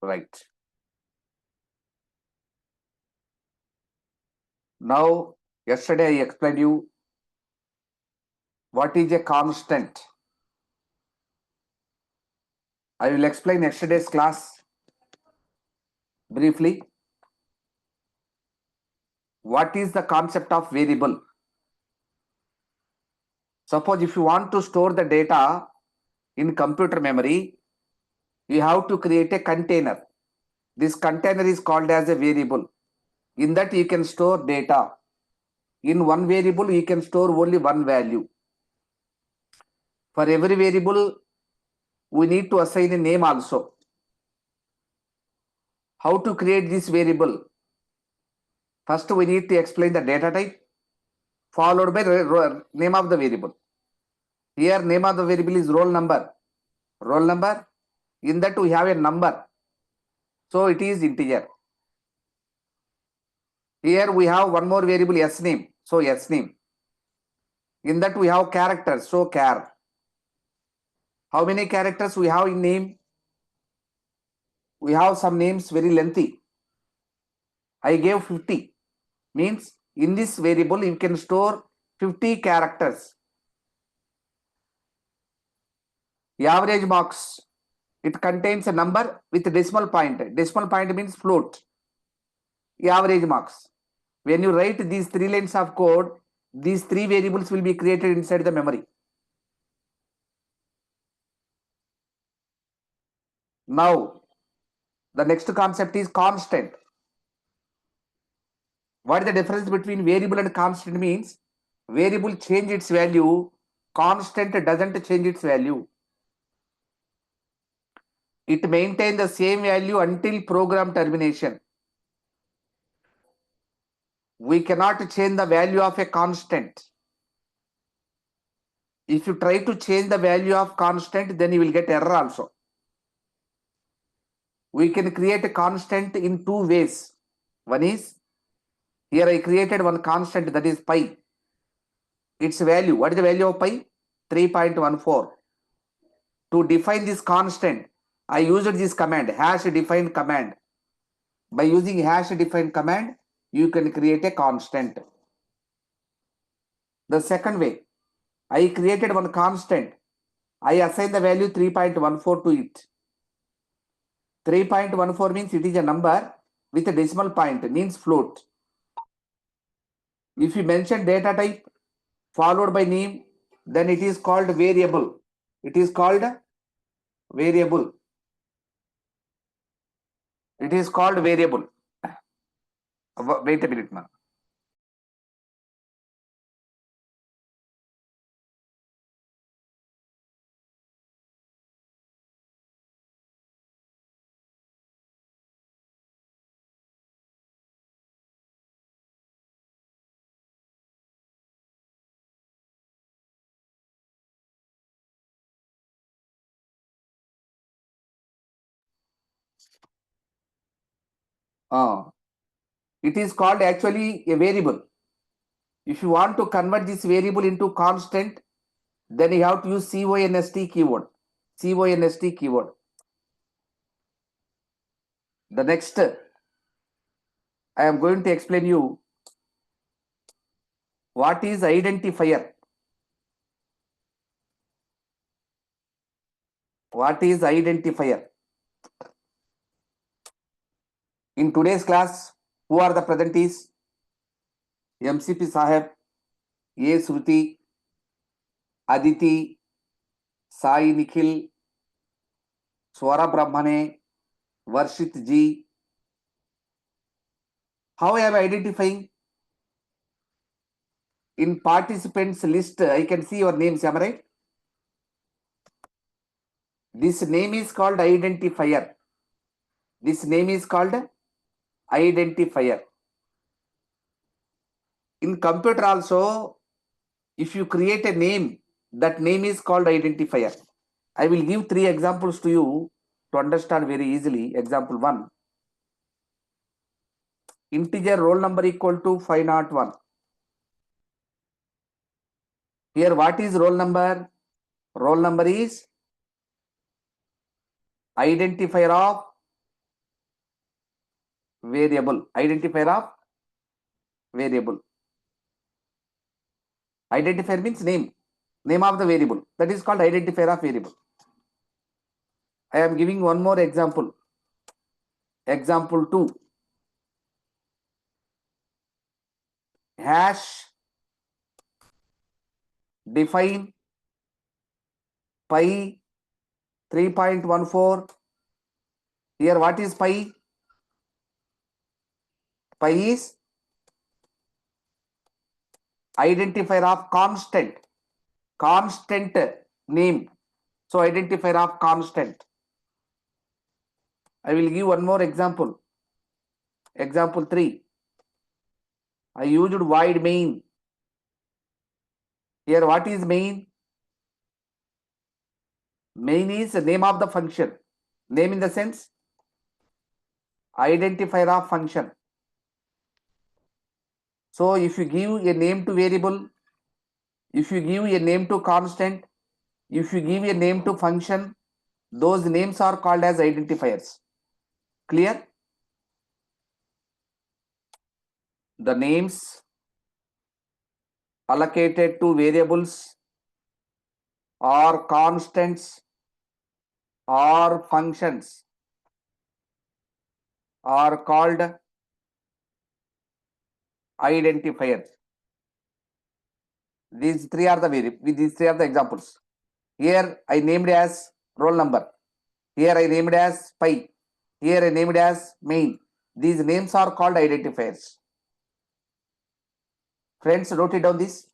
Right. Now, yesterday I explained you what is a constant. I will explain yesterday's class briefly. What is the concept of variable? Suppose if you want to store the data in computer memory, you have to create a container. This container is called as a variable. In that you can store data. In one variable, you can store only one value. For every variable, we need to assign a name also. How to create this variable? First, we need to explain the data type, followed by name of the variable. Here, name of the variable is roll number. Roll number. In that, we have a number. So, it is integer. Here, we have one more variable, s name. So, s name. In that, we have characters. So, char. How many characters we have in name? We have some names very lengthy. I gave 50. Means in this variable you can store 50 characters. The average marks, it contains a number with a decimal point. Decimal point means float. The average marks. When you write these 3 lines of code, these 3 variables will be created inside the memory. Now, the next concept is constant. What is the difference between variable and constant means? Variable change its value, constant doesn't change its value. It maintains the same value until program termination. We cannot change the value of a constant. If you try to change the value of constant, then you will get error also. We can create a constant in 2 ways. One is, here I created one constant, that is pi. Its value, what is the value of pi? 3.14. To define this constant, I used this command, hash define command. By using hash define command, you can create a constant. The second way, I created one constant. I assign the value 3.14 to it. 3.14 means it is a number with a decimal point, means float. If you mention data type followed by name, then it is called variable. It is called variable. It is called variable. Wait a minute now. It is called actually a variable. If you want to convert this variable into constant, then you have to use const keyword. Const keyword. The next, I am going to explain you what is identifier. What is identifier? In today's class, who are the presentees? M.C.P. Saheb, A. Shruti, Aditi, Sai Nikhil, Swara Brahmane, Varshit Ji. How I am identifying? In participants list, I can see your names, am I right? This name is called identifier. This name is called identifier. In computer also, if you create a name, that name is called identifier. I will give 3 examples to you to understand very easily. Example 1. Integer roll number equal to 501. Here what is roll number? Roll number is identifier of variable. Identifier of variable. Identifier means name of the variable. That is called identifier of variable. I am giving one more example. Example 2. Hash define pi 3.14. Here what is pi? Pi is identifier of constant name. So identifier of constant. I will give one more example. Example 3. I used void main. Here what is main? Main is the name of the function. Name in the sense identifier of function. So if you give a name to variable, if you give a name to constant, if you give a name to function, those names are called as identifiers. Clear? The names allocated to variables or constants or functions are called identifiers. These three are the examples. Here I named as roll number. Here I named as pi. Here I named as main. These names are called identifiers. Friends, note it down this.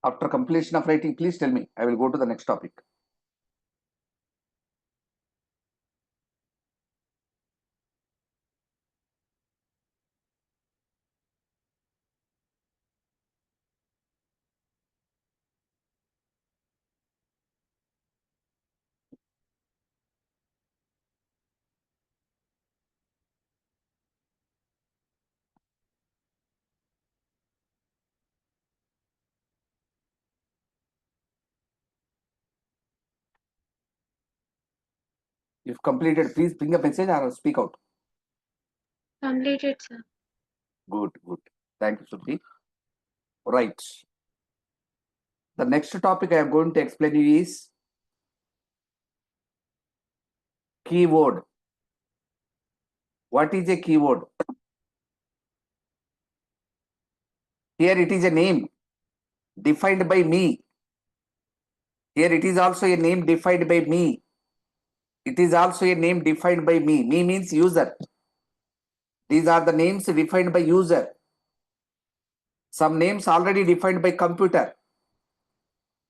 After completion of writing, please tell me. I will go to the next topic. If completed, please bring a message or speak out. Completed, sir. Good, good. Thank you, Suddhi. Right. The next topic I am going to explain you is keyword. What is a keyword? Here it is a name defined by me. Here it is also a name defined by me. It is also a name defined by me. Me means user. These are the names defined by user. Some names already defined by computer.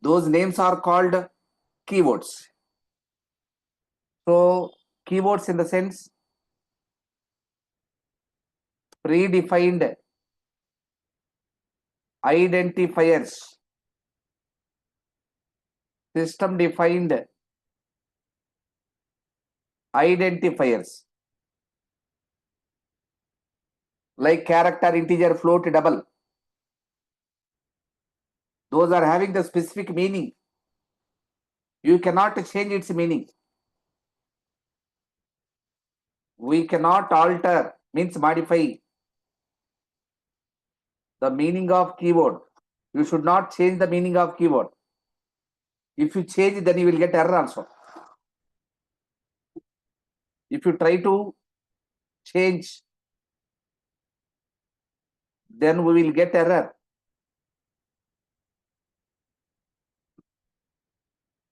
Those names are called keywords. So keywords in the sense predefined identifiers, system defined identifiers like character, integer, float, double. Those are having the specific meaning. You cannot change its meaning. We cannot alter, means modify the meaning of keyword. You should not change the meaning of keyword. If you change, then you will get error also. If you try to change, then we will get error.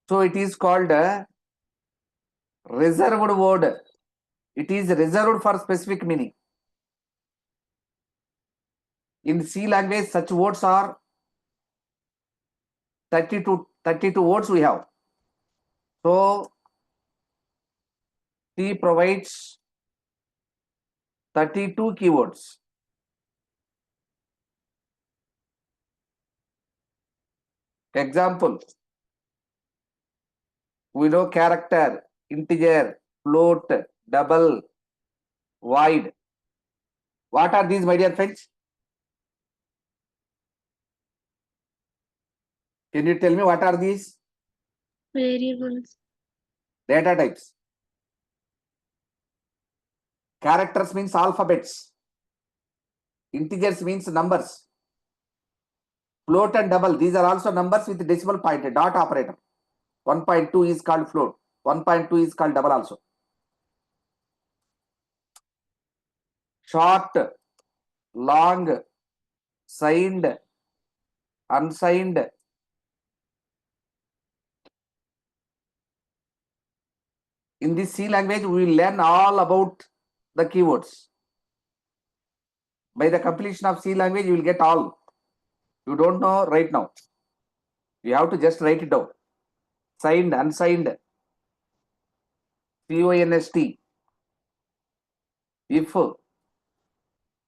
So it is called a reserved word. It is reserved for specific meaning. In C language, such words are 32 words we have. So C provides 32 keywords. Example, we know character, integer, float, double, void. What are these, my dear friends? Can you tell me what are these? Variables. Data types. Characters means alphabets. Integers means numbers. Float and double, these are also numbers with decimal point, dot operator. 1.2 is called float. 1.2 is called double also. Short, long, signed, unsigned. In this C language, we will learn all about the keywords. By the completion of C language, you will get all. You don't know right now. You have to just write it down. Signed, unsigned, CONST, if,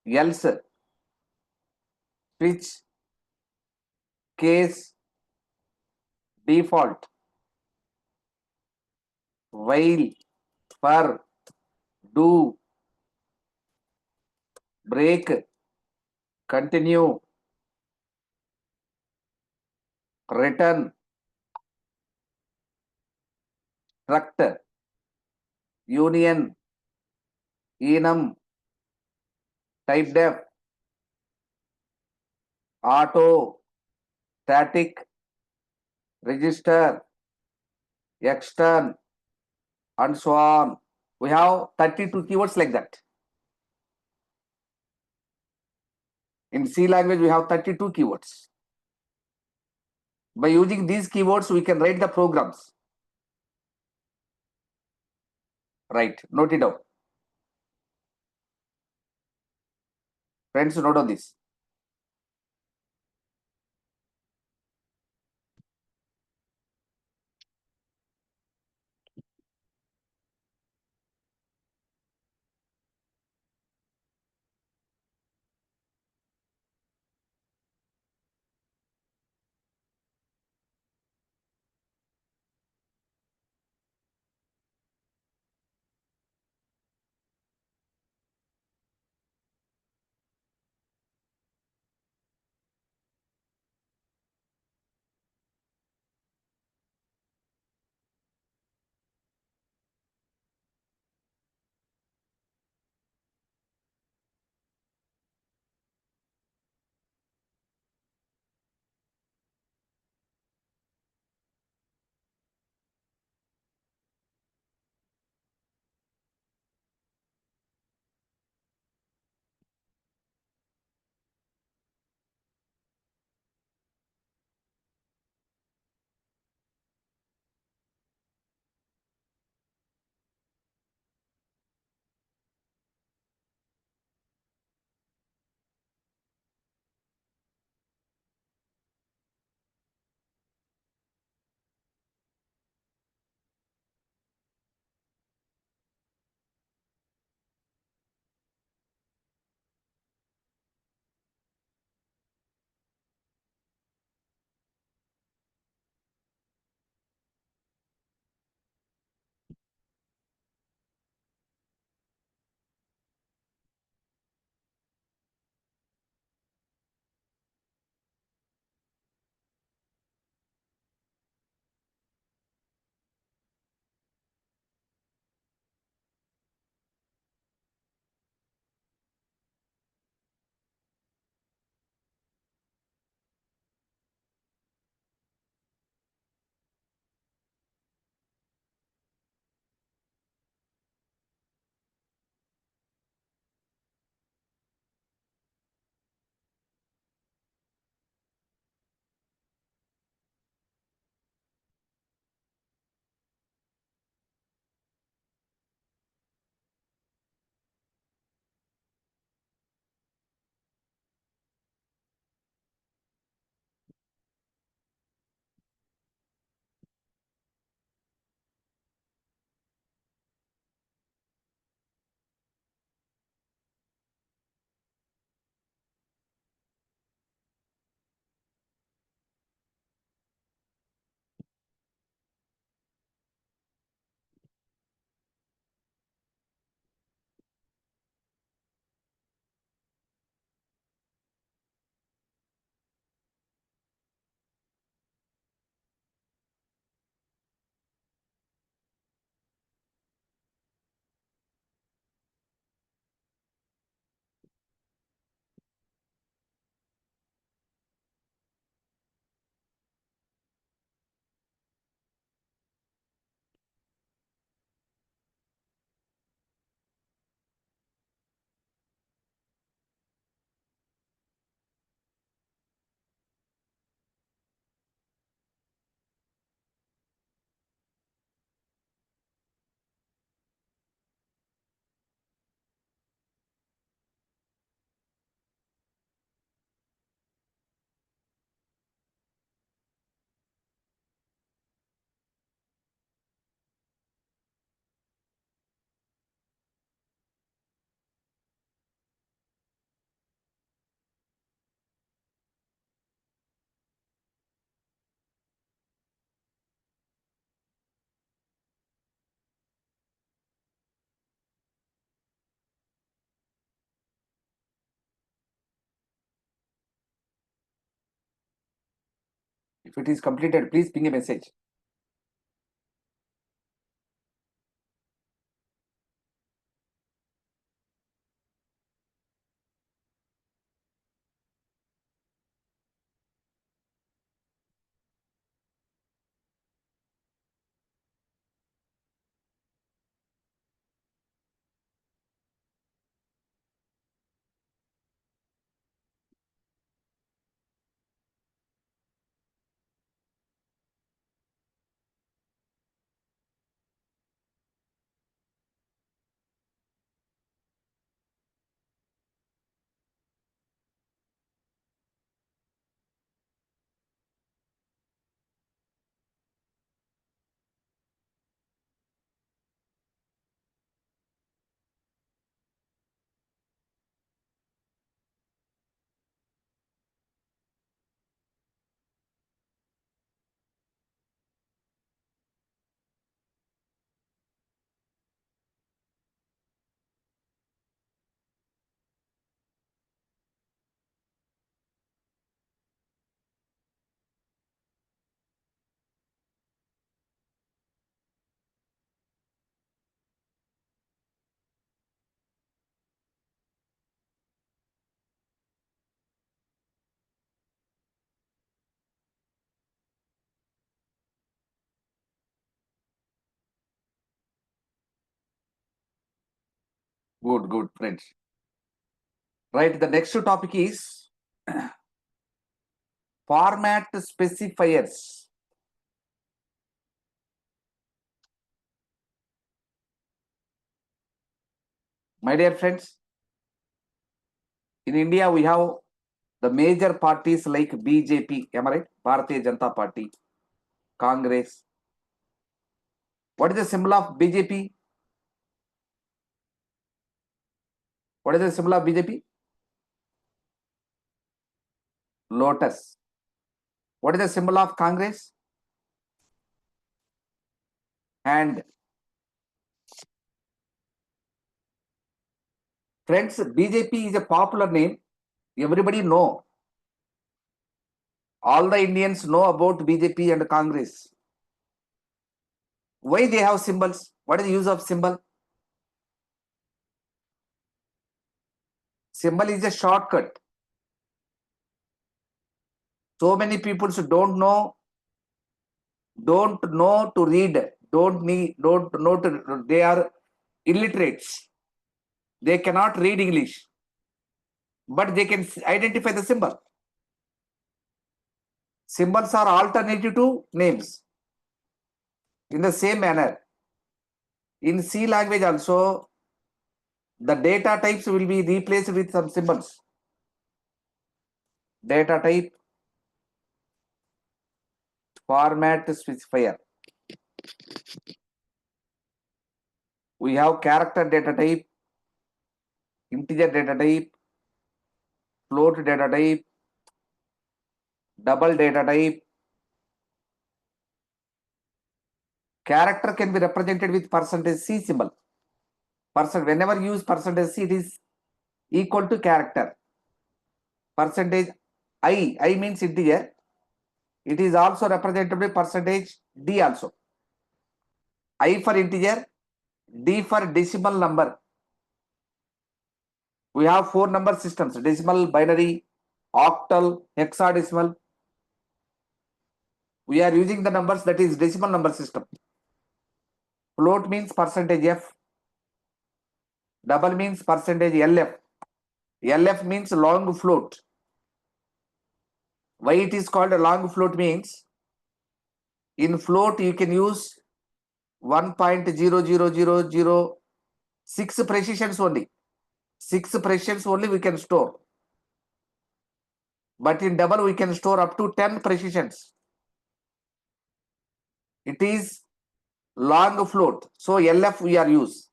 else, switch, case, default, while, for, do, break, continue, return, struct, union, enum, type def, auto, static, register, extern, and so on. We have 32 keywords like that. In C language, we have 32 keywords. By using these keywords, we can write the programs. Right, note it down. Friends, note on this. If it is completed, please ping a message. Good, friends. Right, the next topic is format specifiers. My dear friends, in India we have the major parties like BJP, am I right? Bharatiya Janata Party, Congress. What is the symbol of BJP? What is the symbol of BJP? Lotus. What is the symbol of Congress? Hand. Friends, BJP is a popular name. Everybody know. All the Indians know about BJP and Congress. Why they have symbols? What is the use of symbol? Symbol is a shortcut. So many people don't know to read, don't know to, they are illiterates. They cannot read English, but they can identify the symbol. Symbols are alternative to names. In the same manner, in C language also, the data types will be replaced with some symbols. Data type, format specifier. We have character data type, integer data type, float data type, double data type. Character can be represented with %C symbol. Whenever you use %C, it is equal to character. %I means integer. It is also represented by %D also. I for integer, D for decimal number. We have 4 number systems: decimal, binary, octal, hexadecimal. We are using the numbers that is decimal number system. Float means %F. Double means %LF. LF means long float. Why it is called a long float means in float you can use 1.00006 precisions only. 6 precisions only we can store. But in double we can store up to 10 precisions. It is long float. So LF we are use.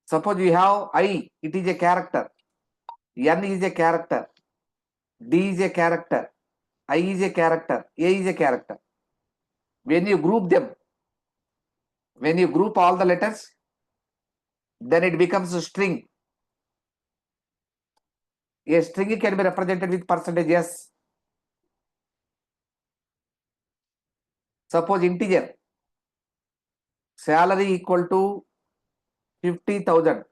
Suppose you have I, it is a character. N is a character. D is a character. I is a character. A is a character. When you group them, when you group all the letters, then it becomes a string. A string can be represented with %S. Suppose integer salary equal to 50,000.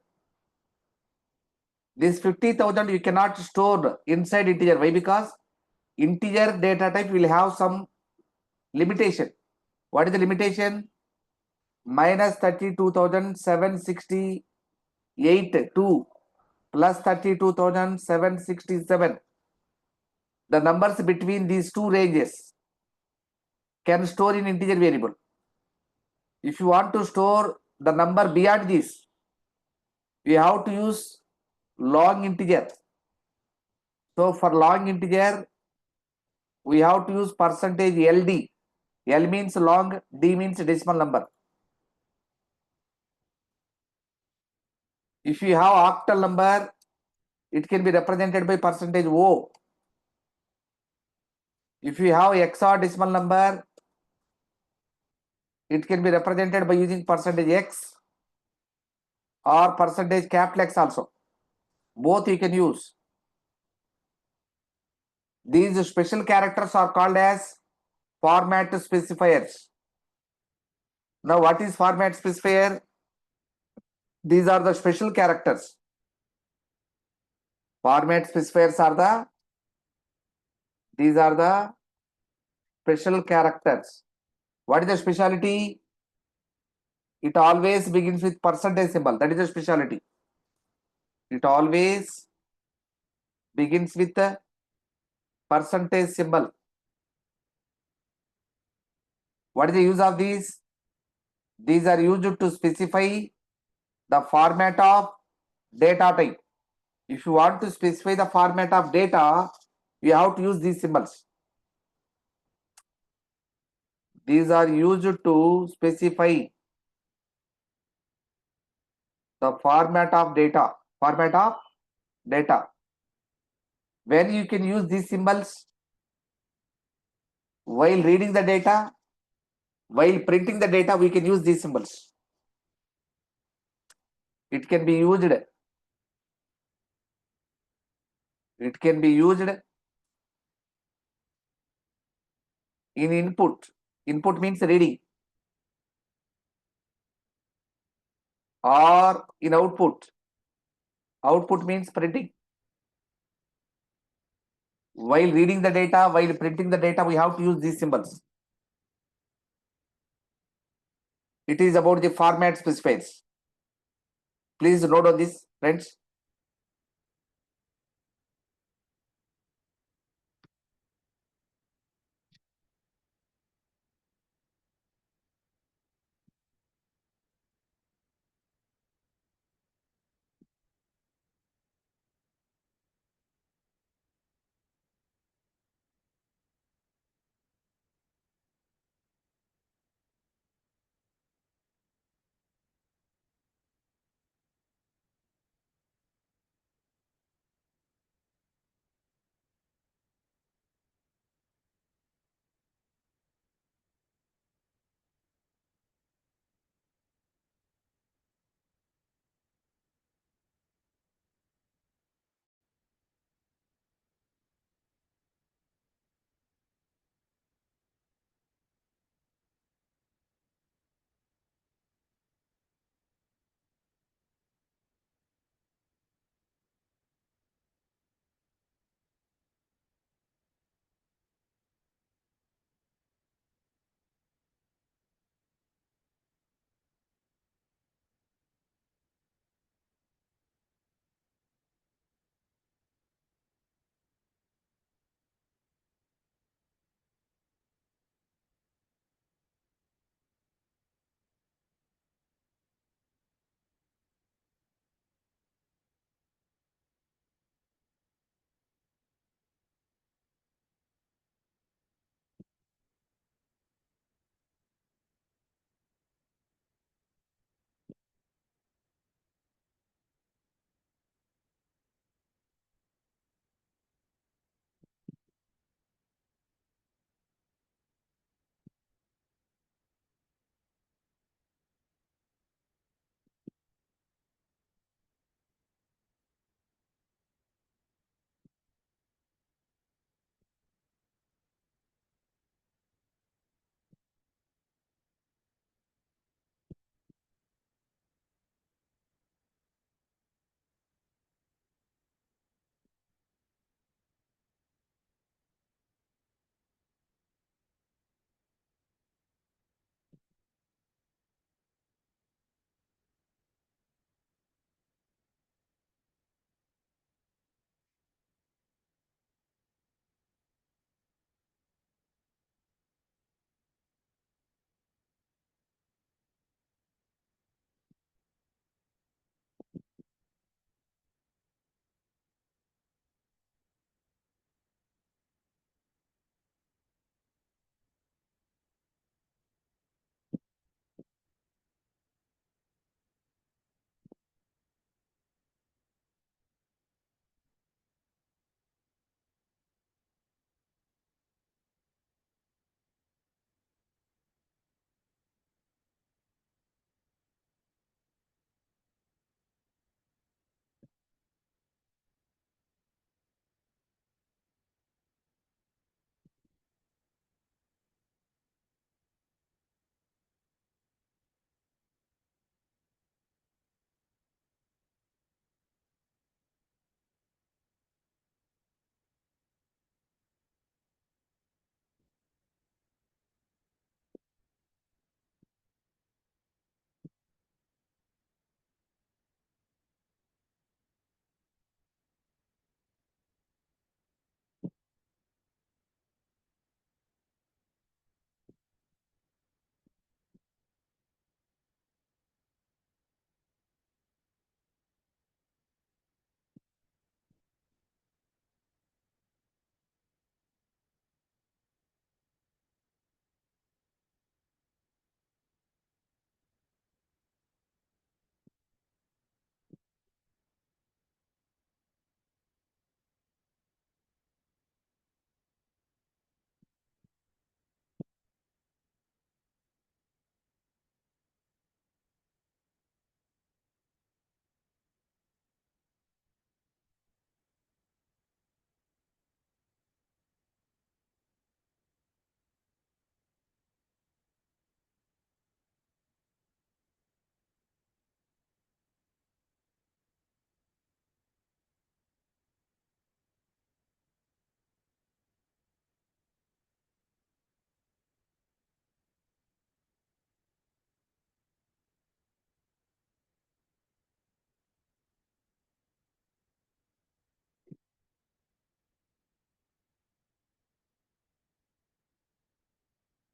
This 50,000 you cannot store inside integer. Why? Because integer data type will have some limitation. What is the limitation? Minus 32,768 2 plus 32,767. The numbers between these two ranges can store in integer variable. If you want to store the number beyond this, we have to use long integer. So for long integer, we have to use percentage LD. L means long, D means decimal number. If you have octal number, it can be represented by percentage O. If you have hexadecimal number, it can be represented by using percentage X or percentage capital X also. Both you can use. These special characters are called as format specifiers. Now, what is format specifier? These are the special characters. Format specifiers are these are the special characters. What is the speciality? It always begins with percentage symbol. That is the speciality. It always begins with the percentage symbol. What is the use of these? These are used to specify the format of data type. If you want to specify the format of data, you have to use these symbols. These are used to specify the format of data. Format of data. When you can use these symbols while reading the data, while printing the data, we can use these symbols. It can be used. It can be used in input. Input means reading. Or in output. Output means printing. While reading the data, while printing the data, we have to use these symbols. It is about the format specifiers. Please note on this, friends.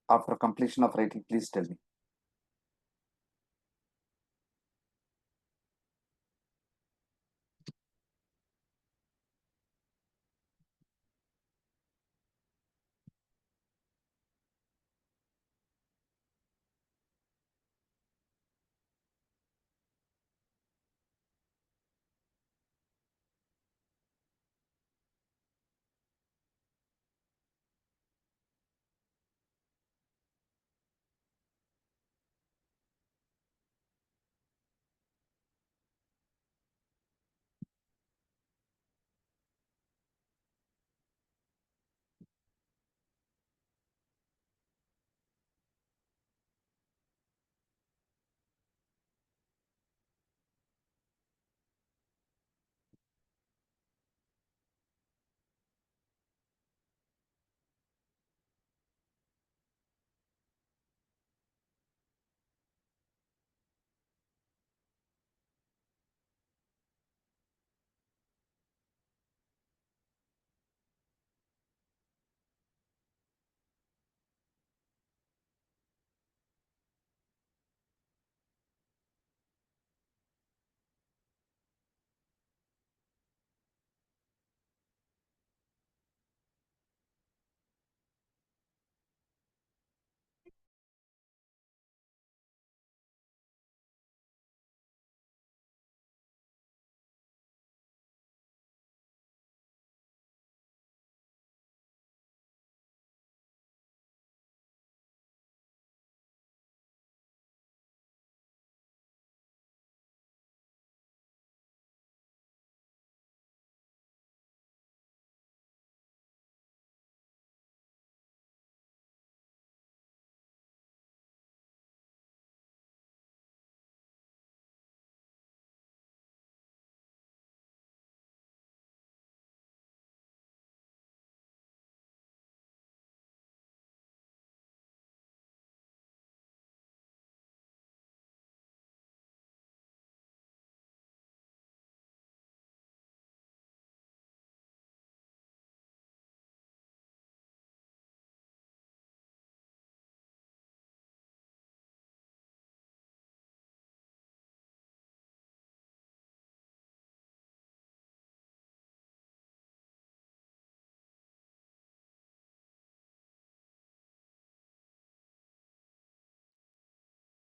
after completion of writing? Please tell me.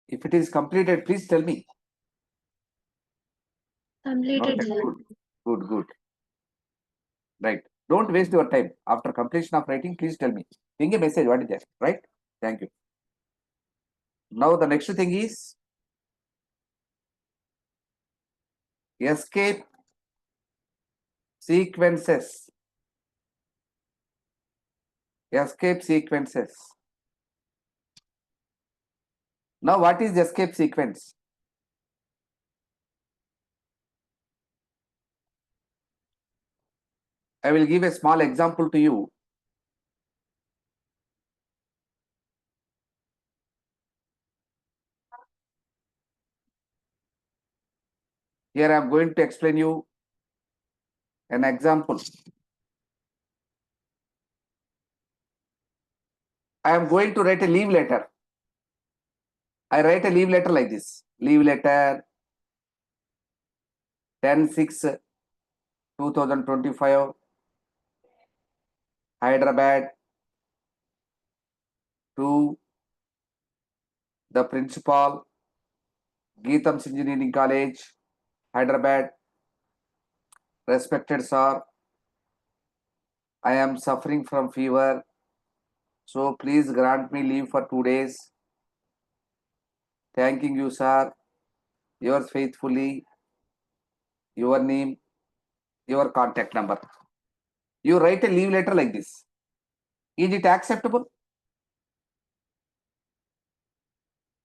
If it is completed, please tell me. Completed, Okay, sir. good, good. Right. Don't waste your time. After completion of writing, please tell me. Ping a message. What is that? Right? Thank you. Now the next thing is escape sequences. Escape sequences. Now what is escape sequence? I will give a small example to you. Here I am going to explain you an example. I am going to write a leave letter. I write a leave letter like this. Leave letter 10/6/2025 Hyderabad to the principal, Geetham's Engineering College, Hyderabad. Respected sir, I am suffering from fever, so please grant me leave for 2 days. Thanking you, sir. Yours faithfully, your name, your contact number. You write a leave letter like this. Is it acceptable?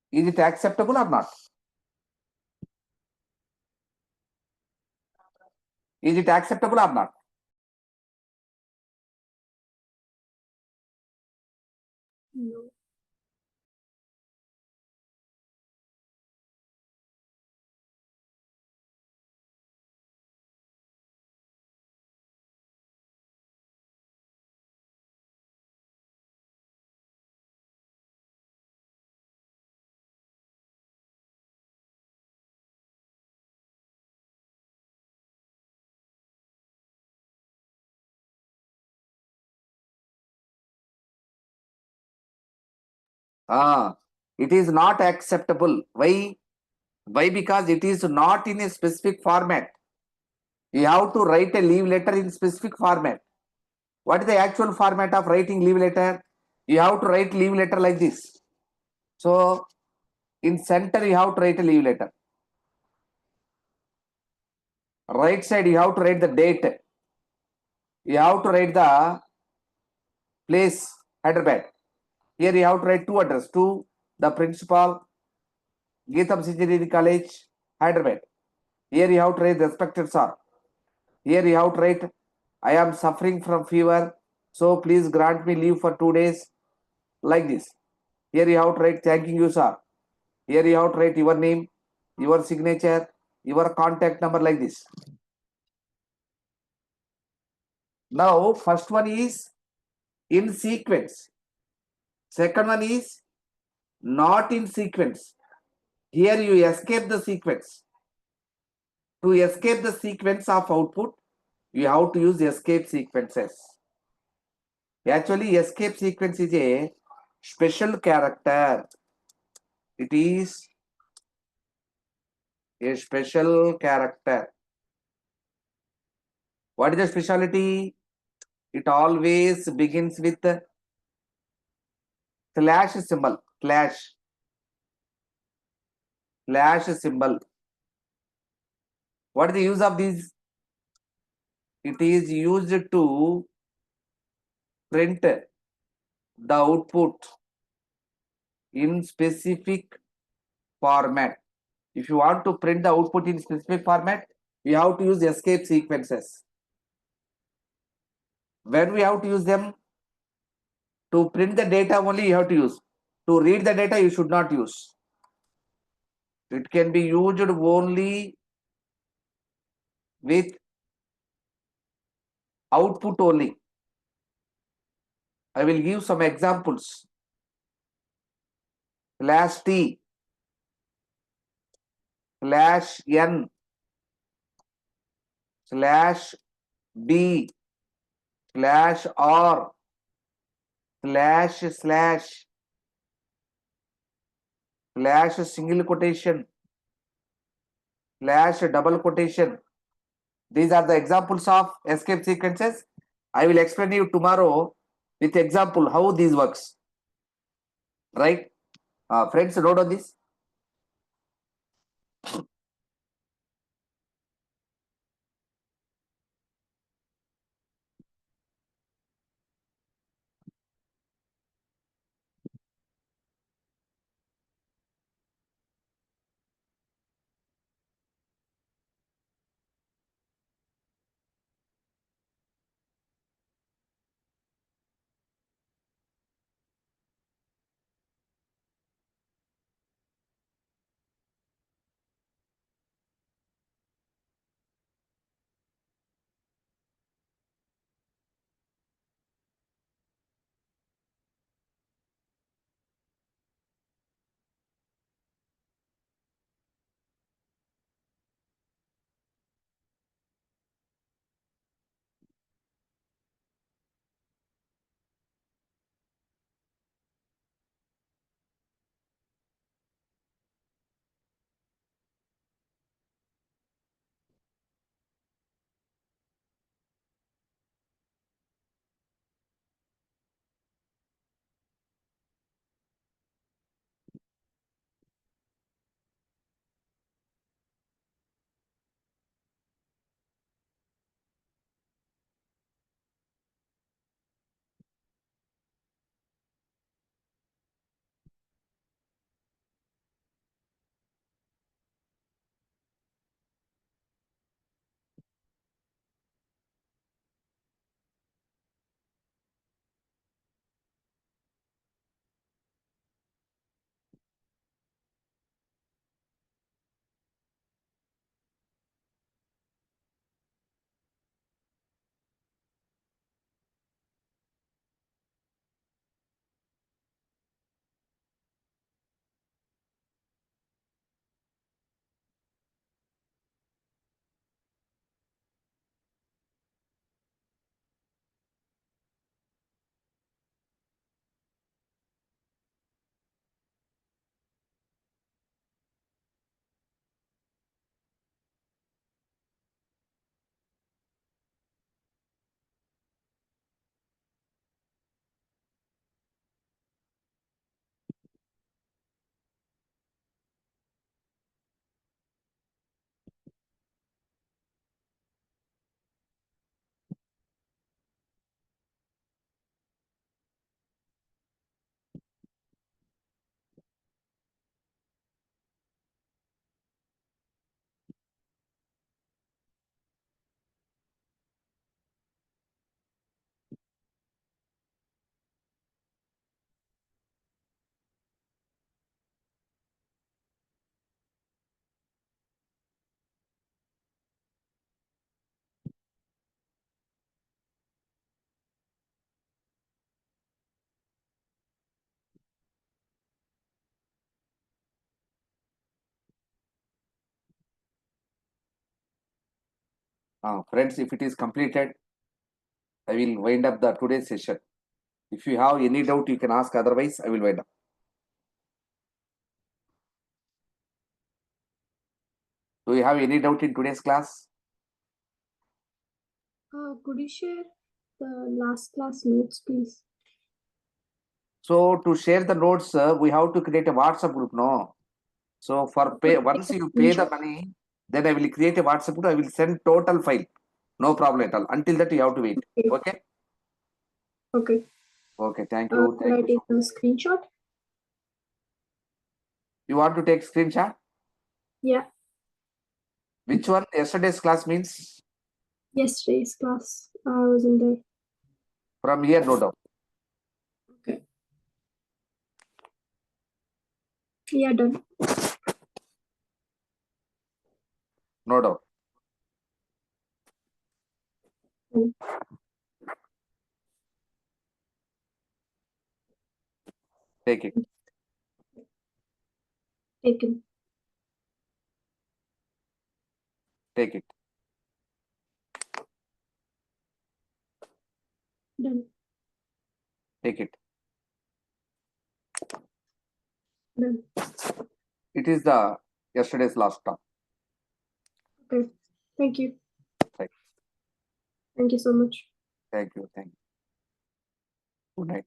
Is it acceptable or not? Is it acceptable or not? No. It is not acceptable. Why? Why? Because it is not in a specific format. You have to write a leave letter in specific format. What is the actual format of writing leave letter? You have to write leave letter like this. So in center you have to write a leave letter. Right side you have to write the date. You have to write the place, Hyderabad. Here you have to write two address, to the principal, Geetam Engineering College, Hyderabad. Here you have to write respected sir. Here you have to write, I am suffering from fever, so please grant me leave for 2 days, like this. Here you have to write thanking you sir. Here you have to write your name, your signature, your contact number, like this. Now first one is in sequence. Second one is not in sequence. Here you escape the sequence. To escape the sequence of output, you have to use escape sequences. Actually, escape sequence is a special character. It is a special character. What is the speciality? It always begins with slash symbol. Slash symbol. What is the use of these? It is used to print the output in specific format. If you want to print the output in specific format, you have to use escape sequences. When we have to use them? To print the data only you have to use. To read the data you should not use. It can be used only with output only. I will give some examples. Slash T, slash N, slash B, slash R, slash slash, slash single quotation, slash double quotation. These are the examples of escape sequences. I will explain you tomorrow with example how this works. Right? Friends, note on this. Friends, if it is completed, I will wind up the today's session. If you have any doubt, you can ask. Otherwise, I will wind up. Do you have any doubt in today's class? Could you share the last class notes, please? So to share the notes, we have to create a WhatsApp group, no? So for pay, once you pay the money, then I will create a WhatsApp group. I will send total file. No problem at all. Until that, you have to wait. Okay? Okay. Okay, thank you. Could I Thank you. take a screenshot? You want to take screenshot? Yeah. Which one? Yesterday's class means Yesterday's class. I wasn't there. from here, no doubt. Okay. Yeah, done. No doubt. Mm. Take it. Taken. Take it. Done. Take it. Done. It is the yesterday's last talk. Okay. Thank you. Right. Thank you so much. Thank you. Thank you. Good night.